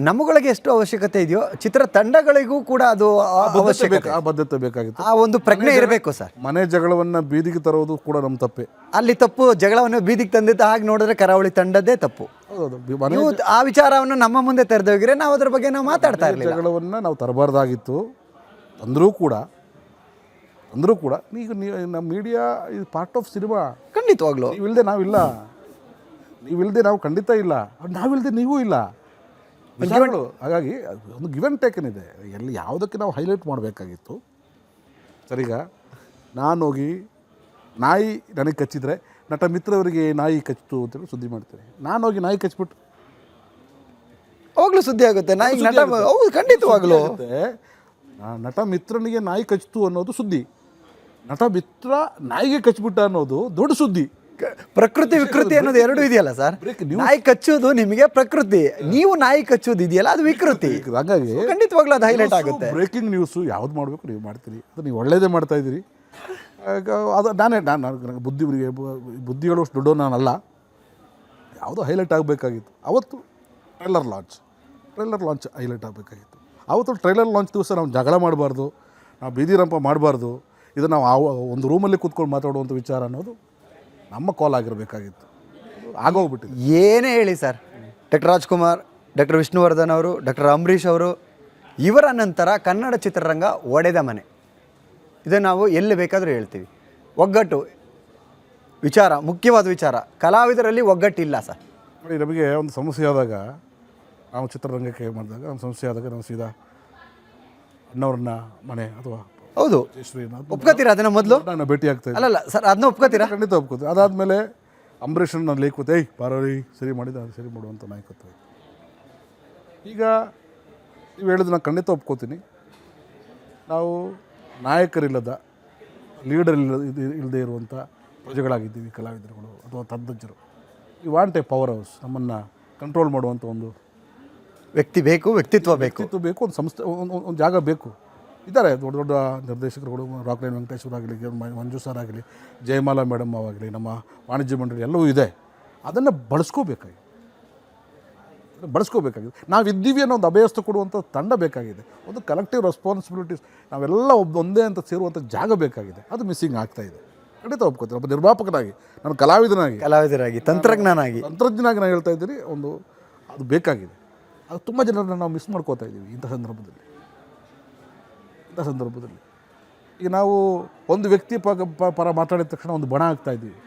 ನಮ್ಮಗಳಿಗೆ ಎಷ್ಟು ಅವಶ್ಯಕತೆ ಇದೆಯೋ ಚಿತ್ರತಂಡಗಳಿಗೂ ಕೂಡ ಅದು ಅವಶ್ಯಕತೆ, ಆ ಬದ್ಧತೆ ಬೇಕಾಗಿತ್ತು. ಆ ಒಂದು ಪ್ರಜ್ಞೆ ಇರಬೇಕು ಸರ್. ಮನೆ ಜಗಳವನ್ನು ಬೀದಿಗೆ ತರೋದು ಕೂಡ ನಮ್ಮ ತಪ್ಪೆ. ಅಲ್ಲಿ ತಪ್ಪು ಜಗಳವನ್ನು ಬೀದಿಗೆ ತಂದಿದ್ದ ಹಾಗೆ ನೋಡಿದ್ರೆ ಕರಾವಳಿ ತಂಡದ್ದೇ ತಪ್ಪು. ನೀವು ಆ ವಿಚಾರವನ್ನು ನಮ್ಮ ಮುಂದೆ ತೆರೆದೋಗಿದ್ರೆ ನಾವು ಅದ್ರ ಬಗ್ಗೆ ನಾವು ಮಾತಾಡ್ತಾ ಇರಲಿಲ್ಲ. ಜಗಳವನ್ನು ನಾವು ತರಬಾರ್ದಾಗಿತ್ತು. ಅಂದರೂ ಕೂಡ ಈಗ ನಮ್ಮ ಮೀಡಿಯಾ ಇದು ಪಾರ್ಟ್ ಆಫ್ ಸಿನಿಮಾ. ಖಂಡಿತವಾಗ್ಲು ನೀವಿಲ್ಲದೆ ನಾವಿಲ್ಲ, ನೀವಿಲ್ಲದೆ ನಾವು ಖಂಡಿತ ಇಲ್ಲ, ನಾವಿಲ್ಲದೆ ನೀವೂ ಇಲ್ಲ ವಿಚಾರಗಳು. ಹಾಗಾಗಿ ಒಂದು ಗಿವ್ ಆ್ಯಂಡ್ ಟೇಕನ್ ಇದೆ. ಎಲ್ಲಿ ಯಾವುದಕ್ಕೆ ನಾವು ಹೈಲೈಟ್ ಮಾಡಬೇಕಾಗಿತ್ತು. ಸರಿಗ ನಾನು ಹೋಗಿ ನಾಯಿ ನನಗೆ ಕಚ್ಚಿದ್ರೆ ನಟ ಮಿತ್ರವರಿಗೆ ನಾಯಿ ಕಚ್ಚಿತು ಅಂತೇಳಿ ಸುದ್ದಿ ಮಾಡ್ತೇನೆ. ನಾನು ಹೋಗಿ ನಾಯಿ ಕಚ್ಬಿಟ್ಟು ಹೋಗ್ಲು ಸುದ್ದಿ ಆಗುತ್ತೆ. ನಾಯಿ ನಟ ಹೌದು ಖಂಡಿತವಾಗ್ಲು ನಟ ಮಿತ್ರನಿಗೆ ನಾಯಿ ಕಚ್ಚಿತು ಅನ್ನೋದು ಸುದ್ದಿ. ನಟ ಮಿತ್ರ ನಾಯಿಗೆ ಕಚ್ಬಿಟ್ಟ ಅನ್ನೋದು ದೊಡ್ಡ ಸುದ್ದಿ. ಪ್ರಕೃತಿ ವಿಕೃತಿ ಅನ್ನೋದು ಎರಡು ಇದೆಯಲ್ಲ ಸರ್. ನಾಯಿ ಕಚ್ಚೋದು ನಿಮಗೆ ಪ್ರಕೃತಿ, ನೀವು ನಾಯಿ ಕಚ್ಚೋದು ಇದೆಯಲ್ಲ ಅದು ವಿಕೃತಿ. ಹಾಗಾಗಿ ಖಂಡಿತವಾಗ್ಲೂ ಅದು ಹೈಲೈಟ್ ಆಗುತ್ತೆ. ಬ್ರೇಕಿಂಗ್ ನ್ಯೂಸು ಯಾವ್ದು ಮಾಡಬೇಕು ನೀವು ಮಾಡ್ತೀರಿ, ಅದು ನೀವು ಒಳ್ಳೇದೇ ಮಾಡ್ತಾ ಇದ್ದೀರಿ. ಅದು ನನಗೆ ಬುದ್ಧಿ ಹೇಳುವಷ್ಟು ದೊಡ್ಡ ನಾನಲ್ಲ. ಯಾವುದೋ ಹೈಲೈಟ್ ಆಗಬೇಕಾಗಿತ್ತು. ಅವತ್ತು ಟ್ರೈಲರ್ ಲಾಂಚ್ ಹೈಲೈಟ್ ಆಗಬೇಕಾಗಿತ್ತು. ಅವತ್ತು ಟ್ರೈಲರ್ ಲಾಂಚ್ ದಿವಸ ನಾವು ಜಗಳ ಮಾಡಬಾರ್ದು, ನಾವು ಬೀದಿ ರಂಪ ಮಾಡಬಾರ್ದು. ಇದು ನಾವು ಒಂದು ರೂಮಲ್ಲಿ ಕೂತ್ಕೊಂಡು ಮಾತಾಡುವಂಥ ವಿಚಾರ ಅನ್ನೋದು ನಮ್ಮ ಕಾಲ್ ಆಗಿರಬೇಕಾಗಿತ್ತು. ಆಗೋಗ್ಬಿಟ್ಟಿದೆ. ಏನೇ ಹೇಳಿ sir, doctor Rajkumar, doctor Vishnuvardhan ಅವರು, ಡಾಕ್ಟರ್ ಅಂಬರೀಷ್ ಅವರು, ಇವರ ನಂತರ ಕನ್ನಡ ಚಿತ್ರರಂಗ ಒಡೆದ ಮನೆ. ಇದನ್ನು ನಾವು ಎಲ್ಲಿ ಬೇಕಾದರೂ ಹೇಳ್ತೀವಿ. ಒಗ್ಗಟ್ಟು ವಿಚಾರ, ಮುಖ್ಯವಾದ ವಿಚಾರ. ಕಲಾವಿದರಲ್ಲಿ ಒಗ್ಗಟ್ಟಿಲ್ಲ ಸರ್. ನೋಡಿ, ನಮಗೆ ಒಂದು ಸಮಸ್ಯೆ ಆದಾಗ, ನಾವು ಚಿತ್ರರಂಗಕ್ಕೆ ಮಾಡಿದಾಗ ನಮ್ಮ ಸಮಸ್ಯೆ ಆದಾಗ ನಾವು ಸೀದಾ ಅಣ್ಣವ್ರನ್ನ ಮನೆ ಅಥವಾ ಹೌದು ಒಪ್ಕೋತೀರಾ ಅದನ್ನ? ಮೊದಲು ನಾನು ಭೇಟಿ ಆಗ್ತಾ ಇದ್ದೆ. ಅಲ್ಲಲ್ಲ ಸರ್, ಅದನ್ನ ಒಪ್ಕೋತೀರಾ? ಖಂಡಿತ ಒಪ್ಕೋತೀವಿ. ಅದಾದಮೇಲೆ ಅಂಬರೀಷನ್ ನಾನು ಲೇಖತೆ ಬಾರೋರಿ ಸರಿ ಮಾಡಿದ ಅದು ಸರಿ ಮಾಡುವಂಥ ನಾಯಕತ್ವ. ಈಗ ನೀವು ಹೇಳಿದ್ರೆ ನಾನು ಖಂಡಿತ ಒಪ್ಕೋತೀನಿ. ನಾವು ನಾಯಕರಿಲ್ಲದ, ಲೀಡರ್ ಇಲ್ಲದೆ ಇರುವಂಥ ಪ್ರಜೆಗಳಾಗಿದ್ದೀವಿ ಕಲಾವಿದರುಗಳು ಅಥವಾ ತಜ್ಞರು. ಈ ವಾಂಟ್ ಎ ಪವರ್ ಹೌಸ್. ನಮ್ಮನ್ನು ಕಂಟ್ರೋಲ್ ಮಾಡುವಂಥ ಒಂದು ವ್ಯಕ್ತಿತ್ವ ಬೇಕು. ಒಂದು ಸಂಸ್ಥೆ, ಒಂದು ಜಾಗ ಬೇಕು. ಇದ್ದಾರೆ ದೊಡ್ಡ ದೊಡ್ಡ ನಿರ್ದೇಶಕರುಗಳು, ರಾಕ್ಲೈನ್ ವೆಂಕಟೇಶ್ವರ ಆಗಲಿ, ಮಂಜು ಸರ್ ಆಗಲಿ, ಜಯಮಾಲಾ ಮೇಡಮ್ ಆಗಲಿ, ನಮ್ಮ ವಾಣಿಜ್ಯ ಮಂಡಳಿ ಎಲ್ಲವೂ ಇದೆ. ಅದನ್ನು ಬಳಸ್ಕೋಬೇಕಾಗಿದೆ. ನಾವಿದ್ದೀವಿ ಅನ್ನೋ ಒಂದು ಅಭಯಸ್ತು ಕೊಡುವಂಥ ತಂಡ ಬೇಕಾಗಿದೆ. ಒಂದು ಕಲೆಕ್ಟಿವ್ ರೆಸ್ಪಾನ್ಸಿಬಿಲಿಟೀಸ್, ನಾವೆಲ್ಲ ಒಂದೇ ಅಂತ ಸೇರುವಂಥ ಜಾಗ ಬೇಕಾಗಿದೆ. ಅದು ಮಿಸ್ಸಿಂಗ್ ಆಗ್ತಾಯಿದೆ. ಖಂಡಿತ ಒಪ್ಕೋತೀನಿ. ಒಬ್ಬ ನಿರ್ಮಾಪಕನಾಗಿ, ನಾನು ಕಲಾವಿದನಾಗಿ ತಂತ್ರಜ್ಞನಾಗಿ ನಾನು ಹೇಳ್ತಾ ಇದ್ದೀನಿ, ಒಂದು ಅದು ಬೇಕಾಗಿದೆ. ಅದು ತುಂಬ ಜನರನ್ನ ನಾವು ಮಿಸ್ ಮಾಡ್ಕೋತಾ ಇದ್ದೀವಿ ಇಂಥ ಸಂದರ್ಭದಲ್ಲಿ. ಈಗ ನಾವು ಒಂದು ವ್ಯಕ್ತಿ ಪರ ಮಾತಾಡಿದ ತಕ್ಷಣ ಒಂದು ಬಣ ಆಗ್ತಾ ಇದ್ದೀವಿ.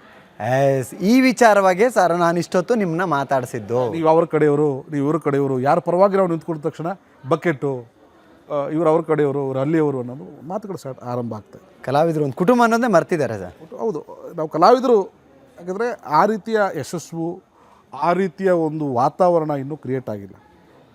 ಈ ವಿಚಾರವಾಗಿ ಸರ್ ನಾನು ಇಷ್ಟೊತ್ತು ನಿಮ್ಮನ್ನ ಮಾತಾಡಿಸಿದ್ದು. ನೀವು ಅವ್ರ ಕಡೆಯವರು, ನೀವು ಇವ್ರ ಕಡೆಯವರು, ಯಾರ ಪರವಾಗಿ ನಾವು ನಿಂತ್ಕೊಂಡ ತಕ್ಷಣ ಬಕೆಟ್ಟು, ಇವರು ಅವ್ರ ಕಡೆಯವರು, ಇವರು ಅಲ್ಲಿಯವರು ಅನ್ನೋದು ಮಾತುಗಳು ಆರಂಭ ಆಗ್ತಾಯಿದೆ. ಕಲಾವಿದರು ಒಂದು ಕುಟುಂಬ ಅನ್ನೋದೇ ಮರ್ತಿದ್ದಾರೆ ಸರ್. ಹೌದು, ನಾವು ಕಲಾವಿದರು. ಯಾಕಂದರೆ ಆ ರೀತಿಯ ಯಶಸ್ಸು, ಆ ರೀತಿಯ ಒಂದು ವಾತಾವರಣ ಇನ್ನೂ ಕ್ರಿಯೇಟ್ ಆಗಿಲ್ಲ.